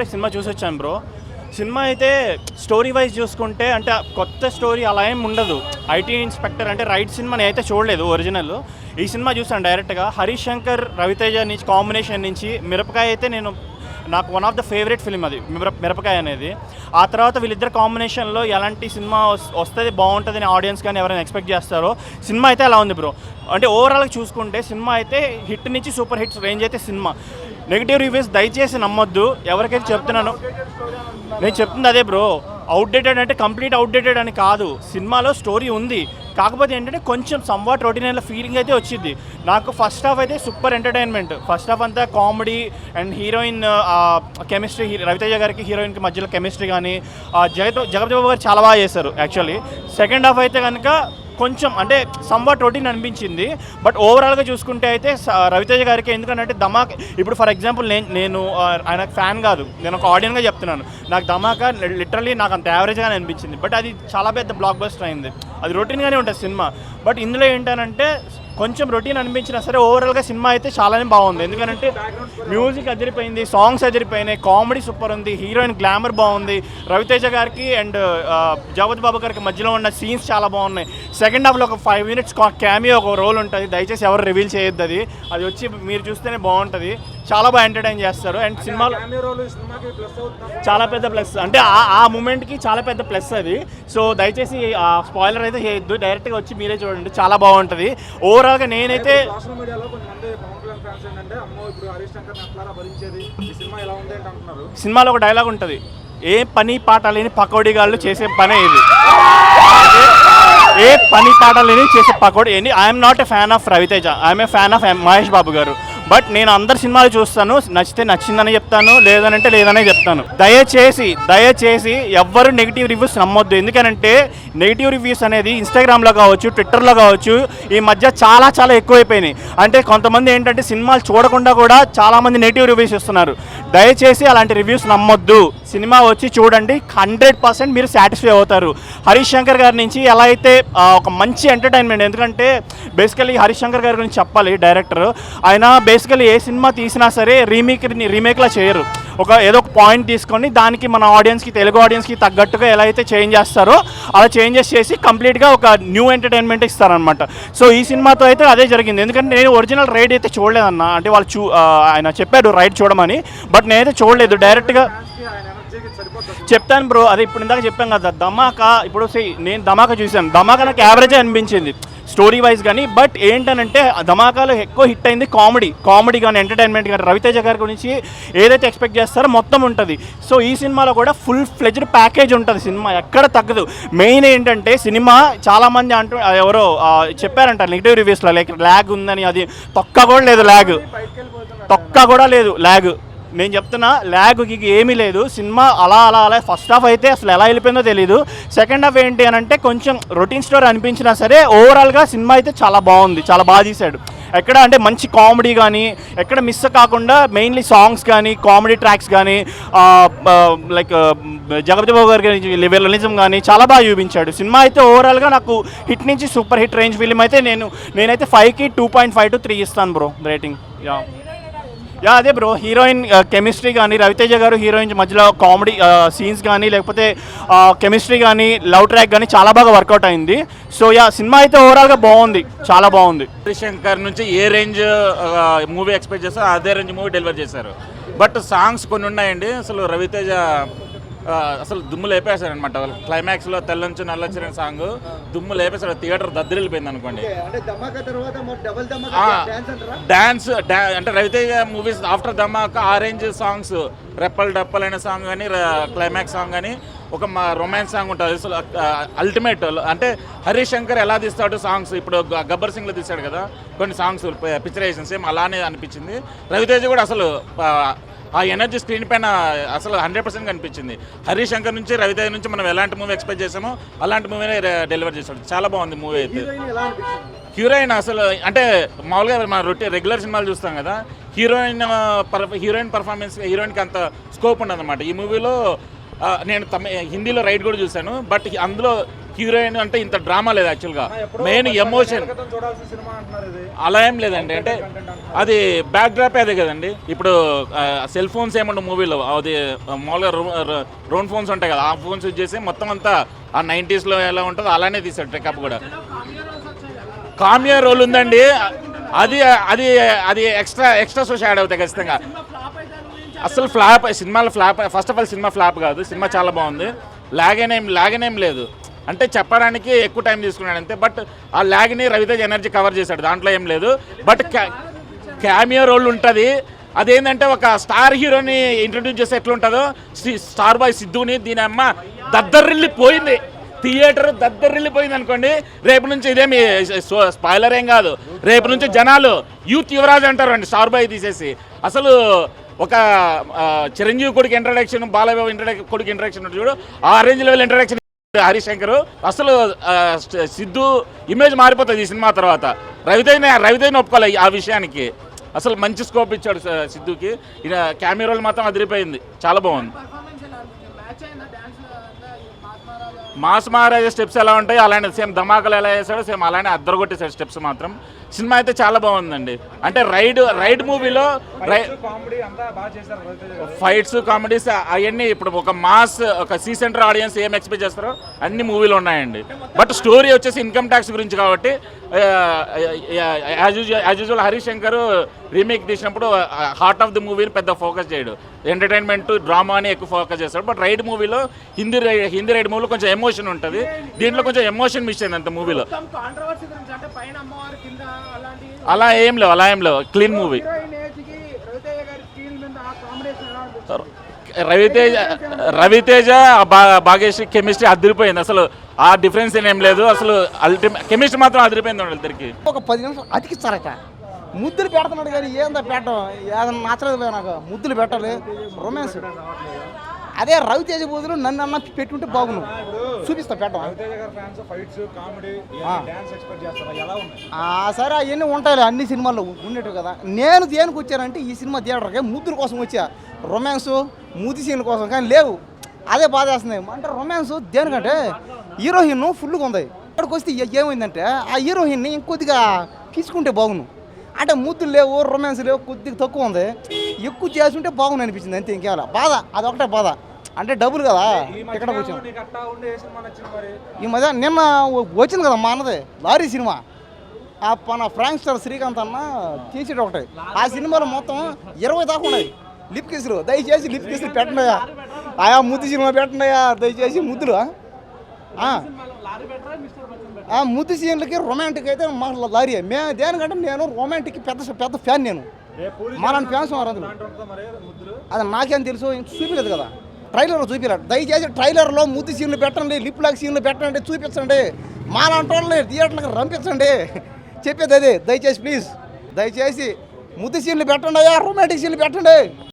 Cinema చూసొచ్చాను bro. Cinema అయితే story wise చూసుకుంటే అంటే కొత్త స్టోరీ అలా ఏం ఉండదు. ఐటీ ఇన్స్పెక్టర్ అంటే రైట్ సినిమా నేను అయితే చూడలేదు ఒరిజినల్. ఈ సినిమా చూసాను డైరెక్ట్గా. హరీష్ శంకర్ రవితేజ నుంచి కాంబినేషన్ నుంచి మిరపకాయ అయితే నాకు one of the favourite film అది మిరపకాయ అనేది. ఆ తర్వాత వీళ్ళిద్దరు కాంబినేషన్లో ఎలాంటి సినిమా వస్తుంది బాగుంటుందని ఆడియన్స్ కానీ ఎవరైనా ఎక్స్పెక్ట్ చేస్తారో సినిమా అయితే అలా ఉంది బ్రో. అంటే ఓవరాల్గా చూసుకుంటే సినిమా అయితే హిట్ నుంచి సూపర్ హిట్స్ రేంజ్ అయితే సినిమా. నెగిటివ్ రివ్యూస్ దయచేసి నమ్మొద్దు. ఎవరికైతే చెప్తున్నాను నేను చెప్తుంది అదే బ్రో. అవుట్డేటెడ్ అంటే కంప్లీట్ అవుట్డేటెడ్ అని కాదు, సినిమాలో స్టోరీ ఉంది. కాకపోతే ఏంటంటే కొంచెం సంవాట్ రొటీన్ ఫీలింగ్ అయితే వచ్చింది నాకు. ఫస్ట్ హాఫ్ అయితే సూపర్ ఎంటర్టైన్మెంట్. ఫస్ట్ హాఫ్ అంతా comedy and heroine chemistry, Ravi Teja గారికి హీరోయిన్కి మధ్యలో కెమిస్ట్రీ కానీ జగపతి బాబు గారు చాలా బాగా చేశారు యాక్చువల్లీ. సెకండ్ హాఫ్ అయితే కనుక కొంచెం అంటే సంవాట్ రొటీన్ అనిపించింది. బట్ ఓవరాల్గా చూసుకుంటే అయితే రవితేజ గారికి ఎందుకంటే ధమాక్ ఇప్పుడు ఫర్ ఎగ్జాంపుల్ నేను ఆయన ఫ్యాన్ కాదు, నేను ఒక ఆడియన్గా చెప్తున్నాను. నాకు ధమాకా లిటరల్లీ నాకు అంత యావరేజ్గానే అనిపించింది. బట్ అది చాలా పెద్ద బ్లాక్ బస్టర్ అయింది. అది రొటీన్గానే ఉంటుంది సినిమా. బట్ ఇందులో ఏంటంటే కొంచెం రొటీన్ అనిపించినా సరే ఓవరాల్గా సినిమా అయితే చాలానే బాగుంది. ఎందుకంటే మ్యూజిక్ అదిరిపోయింది, సాంగ్స్ అదిరిపోయినాయి, కామెడీ సూపర్ ఉంది, హీరోయిన్ గ్లామర్ బాగుంది. రవితేజ గారికి అండ్ జగపతి బాబు గారికి మధ్యలో ఉన్న సీన్స్ చాలా బాగున్నాయి. సెకండ్ హాఫ్లో ఒక 5 minutes క్యామియో ఒక రోల్ ఉంటుంది. దయచేసి ఎవరు రివీల్ చేయొద్దు. అది వచ్చి మీరు చూస్తేనే బాగుంటుంది. చాలా బాగా ఎంటర్టైన్ చేస్తారు. అండ్ సినిమాలో చాలా పెద్ద ప్లస్ అంటే ఆ మూమెంట్కి చాలా పెద్ద ప్లస్ అది. సో దయచేసి స్పాయిలర్ అయితే చేయొద్దు, డైరెక్ట్గా వచ్చి మీరే చూడండి, చాలా బాగుంటుంది. ఓవరాల్గా నేనైతే సినిమాలో ఒక డైలాగ్ ఉంటుంది, ఏ పని పాట లేని పకోడీగాళ్ళు చేసే పనే ఇది. ఏ పని పాట లేని చేసే పకోడీ ఏంటి. I'm not a fan of Raviteja, I'm a fan of Mahesh Babu garu. But నేను అందరు సినిమాలు చూస్తాను, నచ్చితే నచ్చిందని చెప్తాను, లేదనంటే లేదనే చెప్తాను. దయచేసి ఎవ్వరు నెగిటివ్ రివ్యూస్ నమ్మొద్దు. ఎందుకనంటే నెగిటివ్ రివ్యూస్ అనేది ఇన్స్టాగ్రామ్లో కావచ్చు, ట్విట్టర్లో కావచ్చు, ఈ మధ్య చాలా చాలా ఎక్కువైపోయినాయి. అంటే కొంతమంది ఏంటంటే సినిమాలు చూడకుండా కూడా చాలామంది నెగిటివ్ రివ్యూస్ ఇస్తున్నారు. దయచేసి అలాంటి రివ్యూస్ నమ్మొద్దు. సినిమా వచ్చి చూడండి, 100% మీరు సాటిస్ఫై అవుతారు. హరీష్ శంకర్ గారి నుంచి ఎలా అయితే ఒక మంచి ఎంటర్టైన్మెంట్. ఎందుకంటే బేసికలీ హరీష్ శంకర్ గారి గురించి చెప్పాలి, డైరెక్టర్. ఆయన బేసికలీ ఏ సినిమా తీసినా సరే రీమేక్లా చేయరు. ఏదో ఒక పాయింట్ తీసుకొని దానికి మన ఆడియన్స్కి, తెలుగు ఆడియన్స్కి తగ్గట్టుగా ఎలా అయితే చేంజ్ చేస్తారో అలా చేంజెస్ చేసి కంప్లీట్గా ఒక న్యూ ఎంటర్టైన్మెంట్ ఇస్తారనమాట. సో ఈ సినిమాతో అయితే అదే జరిగింది. ఎందుకంటే నేను ఒరిజినల్ రైడ్ అయితే చూడలేదన్న. అంటే వాళ్ళు ఆయన చెప్పాడు రైడ్ చూడమని, బట్ నేనైతే చూడలేదు. డైరెక్ట్గా చెప్తాను బ్రో. అదే ఇప్పుడు ఇందాక చెప్పాను కదా, ధమాకా. ఇప్పుడు నేను ధమాకా చూశాను, ధమాకా నాకు యావరేజే అనిపించింది స్టోరీ వైజ్ కానీ. బట్ ఏంటనంటే ధమాకాలో ఎక్కువ హిట్ అయింది కామెడీ కానీ ఎంటర్టైన్మెంట్ కానీ. రవితేజ గారి గురించి ఏదైతే ఎక్స్పెక్ట్ చేస్తారో మొత్తం ఉంటుంది. సో ఈ సినిమాలో కూడా ఫుల్ ఫ్లెజ్డ్ ప్యాకేజ్ ఉంటుంది. సినిమా ఎక్కడ తగ్గదు. మెయిన్ ఏంటంటే సినిమా చాలామంది ఎవరో చెప్పారంట నెగిటివ్ రివ్యూస్లో ల్యాగ్ ఉందని. అది తొక్క కూడా లేదు ల్యాగ్. నేను చెప్తున్నా, ల్యాగ్కి ఏమీ లేదు. సినిమా అలా ఫస్ట్ హాఫ్ అయితే అసలు ఎలా వెళ్ళిపోయిందో తెలీదు. సెకండ్ హాఫ్ ఏంటి అని అంటే కొంచెం రొటీన్ స్టోరీ అనిపించినా సరే ఓవరాల్గా సినిమా అయితే చాలా బాగుంది, చాలా బాగా తీశాడు. ఎక్కడ అంటే మంచి కామెడీ కానీ ఎక్కడ మిస్ కాకుండా, మెయిన్లీ సాంగ్స్ కానీ కామెడీ ట్రాక్స్ కానీ లైక్ జగపతి బాబు గారి విలనిజం కానీ చాలా బాగా చూపించాడు. సినిమా అయితే ఓవరాల్గా నాకు హిట్ నుంచి సూపర్ హిట్ రేంజ్ ఫిలిం అయితే నేనైతే 5కి 2.5 to 3 ఇస్తాను బ్రో రేటింగ్. అదే బ్రో, హీరోయిన్ కెమిస్ట్రీ కానీ, రవితేజ గారు హీరోయిన్ మధ్యలో కామెడీ సీన్స్ కానీ, లేకపోతే కెమిస్ట్రీ కానీ, లవ్ ట్రాక్ కానీ చాలా బాగా వర్కౌట్ అయింది. సో సినిమా అయితే ఓవరాల్గా బాగుంది, చాలా బాగుంది. హరీష్ శంకర్ నుంచి ఏ రేంజ్ మూవీ ఎక్స్పెక్ట్ చేస్తారో అదే రేంజ్ మూవీ డెలివర్ చేశారు. బట్ సాంగ్స్ కొన్ని ఉన్నాయండి, అసలు రవితేజ అసలు దుమ్ము లేపేశారు అనమాట. క్లైమాక్స్లో తెల్లంచు నల్లొచ్చిన సాంగ్ దుమ్ము లేపేశాడు, థియేటర్ దద్దరిల్లిపోయింది అనుకోండి. డ్యాన్స్ అంటే రవితేజ మూవీస్ ఆఫ్టర్ ధమాకా ఆరెంజ్ సాంగ్స్, రెప్పల్ డప్పల్ అనే సాంగ్ కానీ, క్లైమాక్స్ సాంగ్ కానీ, ఒక రొమాన్స్ సాంగ్ ఉంటుంది. అసలు అల్టిమేట్. అంటే హరీష్ శంకర్ ఎలా తీస్తాడు సాంగ్స్, ఇప్పుడు గబ్బర్ సింగ్లో తీస్తాడు కదా కొన్ని సాంగ్స్ పిక్చరైజేషన్, సేమ్ అలానే అనిపించింది. రవితేజ కూడా అసలు ఆ ఎనర్జీ స్క్రీన్ పైన అసలు 100% కనిపించింది. హరీష్ శంకర్ నుంచి రవితేజ నుంచి మనం ఎలాంటి మూవీ ఎక్స్పెక్ట్ చేసామో అలాంటి మూవీనే డెలివర్ చేశాడు. చాలా బాగుంది మూవీ అయితే. హీరోయిన్ అసలు అంటే మామూలుగా మన రెగ్యులర్ సినిమాలు చూస్తాం కదా, హీరోయిన్ పర్ఫార్మెన్స్, హీరోయిన్కి అంత స్కోప్ ఉండదు అనమాట. ఈ మూవీలో నేను హిందీలో రైడ్ కూడా చూశాను, బట్ అందులో హీరోయిన్ అంటే ఇంత డ్రామా లేదు యాక్చువల్గా, మెయిన్ ఎమోషన్. అలా ఏం లేదండి, అంటే అది బ్యాక్ డ్రాప్ అదే కదండి. ఇప్పుడు సెల్ ఫోన్స్ ఏమన్నా మూవీలో అది మామూలుగా రోన్ ఫోన్స్ ఉంటాయి కదా, ఆ ఫోన్స్ యూజ్ చేసి మొత్తం అంతా ఆ 90s ఎలా ఉంటుందో అలానే తీసాడు ట్రెకప్ కూడా. కామియో రోల్ ఉందండి, అది అది అది ఎక్స్ట్రా షోస్ యాడ్ అవుతాయి ఖచ్చితంగా. అసలు సినిమాలో flop, first of all cinema flop కాదు, సినిమా చాలా బాగుంది. లాగనేం లేదు, అంటే చెప్పడానికి ఎక్కువ టైం తీసుకున్నాడు అంతే. బట్ ఆ ల్యాగ్ని రవితేజ్ ఎనర్జీ కవర్ చేశాడు, దాంట్లో ఏం లేదు. బట్ క్యామియో రోల్ ఉంటుంది. అదేంటంటే ఒక స్టార్ హీరోని ఇంట్రడ్యూస్ చేస్తే ఎట్లుంటుందో, స్టార్ బాయ్ సిద్ధుని దీని అమ్మ దద్దరిల్లిపోయింది, థియేటర్ దద్దరిల్లిపోయింది అనుకోండి. రేపు నుంచి ఇదేమి స్పాయిలర్ ఏం కాదు, రేపు నుంచి జనాలు యూత్ యువరాజ్ అంటారు అండి స్టార్ బాయ్ తీసేసి. అసలు ఒక చిరంజీవి కొడుకు ఇంట్రడక్షన్, బాలబాబు కొడుకు ఇంట్రడక్షన్ చూడు, ఆ రేంజ్ లెవెల్ ఇంట్రడక్షన్ హరిశంకర్. అసలు సిద్ధు ఇమేజ్ మారిపోతుంది ఈ సినిమా తర్వాత. రవితేజ్ని ఒప్పుకోవాలి ఆ విషయానికి. అసలు మంచి స్కోప్ ఇచ్చాడు సిద్ధుకి. కెమెరాలు మాత్రం అదిరిపోయింది, చాలా బాగుంది. మాస్ మహారాజా స్టెప్స్ ఎలా ఉంటాయి అలానే సేమ్ ధమాకలు ఎలా వేసాడో సేమ్ అలానే అద్దరగొట్టేసాడు స్టెప్స్ మాత్రం. సినిమా అయితే చాలా బాగుందండి. అంటే రైడ్ మూవీలో ఫైట్స్ కామెడీస్ అవన్నీ ఇప్పుడు ఒక మాస్ ఒక సి సెంటర్ ఆడియన్స్ ఏం ఎక్స్పెక్ట్ చేస్తారో అన్ని మూవీలు ఉన్నాయండి. బట్ స్టోరీ వచ్చేసి ఇన్కమ్ ట్యాక్స్ గురించి కాబట్టి యాజ్ యూజువల్ హరిశంకర్ రీమేక్ తీసినప్పుడు హార్ట్ ఆఫ్ ది మూవీని పెద్ద ఫోకస్ చేయడు, ఎంటర్టైన్మెంట్ డ్రామాని ఎక్కువ ఫోకస్ చేస్తాడు. బట్ రైడ్ మూవీలో హిందీ రైడ్ మూవీలో కొంచెం ఎమోషన్ ఉంటుంది, దీంట్లో కొంచెం ఎమోషన్ మిస్ అయింది అంత మూవీలో. అలా ఏం లేవు క్లీన్ మూవీ. రవితేజ భాగేష్ కెమిస్ట్రీ అదిరిపోయింది, అసలు ఆ డిఫరెన్స్ ఏం లేదు. అసలు కెమిస్ట్రీ మాత్రం అదిరిపోయింది వాళ్ళిద్దరికి. ఒక 10 నిమిషాలు అతికిస్తారట, ముద్దులు పెడుతున్నాడు కానీ ఏందో పెట్టడం ఏదన్నా నచ్చలేదు నాకు. ముద్దులు పెట్టాలి, రొమాన్స్. అదే రవితేజ బదులు నన్ను అన్న పెట్టుంటే బాగుండు, చూపిస్తా పెట్టడం. సరే అవన్నీ ఉంటాయి అన్ని సినిమాల్లో ఉండేవి కదా. నేను దేనికి వచ్చానంటే ఈ సినిమా థియేటర్కి ముద్దుల కోసం వచ్చా, రొమాన్స్ ముద్దు సీన్ల కోసం కానీ లేవు. అదే బాధ వేస్తుంది. అంటే రొమాన్స్ దేనికంటే హీరోయిన్ ఫుల్గా ఉంది, ఇక్కడికి వస్తే ఏమైందంటే ఆ హీరోయిన్ని ఇంకొద్దిగా తీసుకుంటే బాగును. అంటే ముద్దులు లేవు, రొమాన్స్ లేవు, కొద్దిగా తక్కువ ఉంది. ఎక్కువ చేసుంటే బాగుంది అనిపించింది అంతే, ఇంకేలా బాధ. అదొకటే బాధ. అంటే డబ్బులు కదా ఇక్కడ వచ్చాం. ఈ మధ్య నిన్న వచ్చింది కదా మా అన్నది లారీ సినిమా, మన ఫ్రాంక్ స్టార్ శ్రీకాంత్ అన్న తీసేది ఒకటి. ఆ సినిమాలో మొత్తం 20 దాకా ఉన్నాయి లిప్ కిస్లు. దయచేసి లిప్ కిస్లు పెట్టండియా, ఆయా ముద్దు సినిమా పెట్టండియా దయచేసి. ముద్దులు ముద్దు సీన్లకి రొమాంటిక్ అయితే మా లారీ. మేము దేనికంటే నేను రొమాంటిక్ పెద్ద ఫ్యాన్. నేను మాలాంటి ఫ్యాన్స్ ఉన్నారు అందులో. అది నాకేం తెలుసు, చూపించలేదు కదా, ట్రైలర్లో చూపించారు. దయచేసి ట్రైలర్లో ముద్దు సీన్లు పెట్టండి, లిప్ లాక్ సీన్లు పెట్టండి, చూపించండి. మాలాంటి వాళ్ళని థియేటర్లకు రంపించండి, చెప్పేది అదే. దయచేసి ప్లీజ్, దయచేసి ముద్దు సీన్లు పెట్టండి, రొమాంటిక్ సీన్లు పెట్టండి.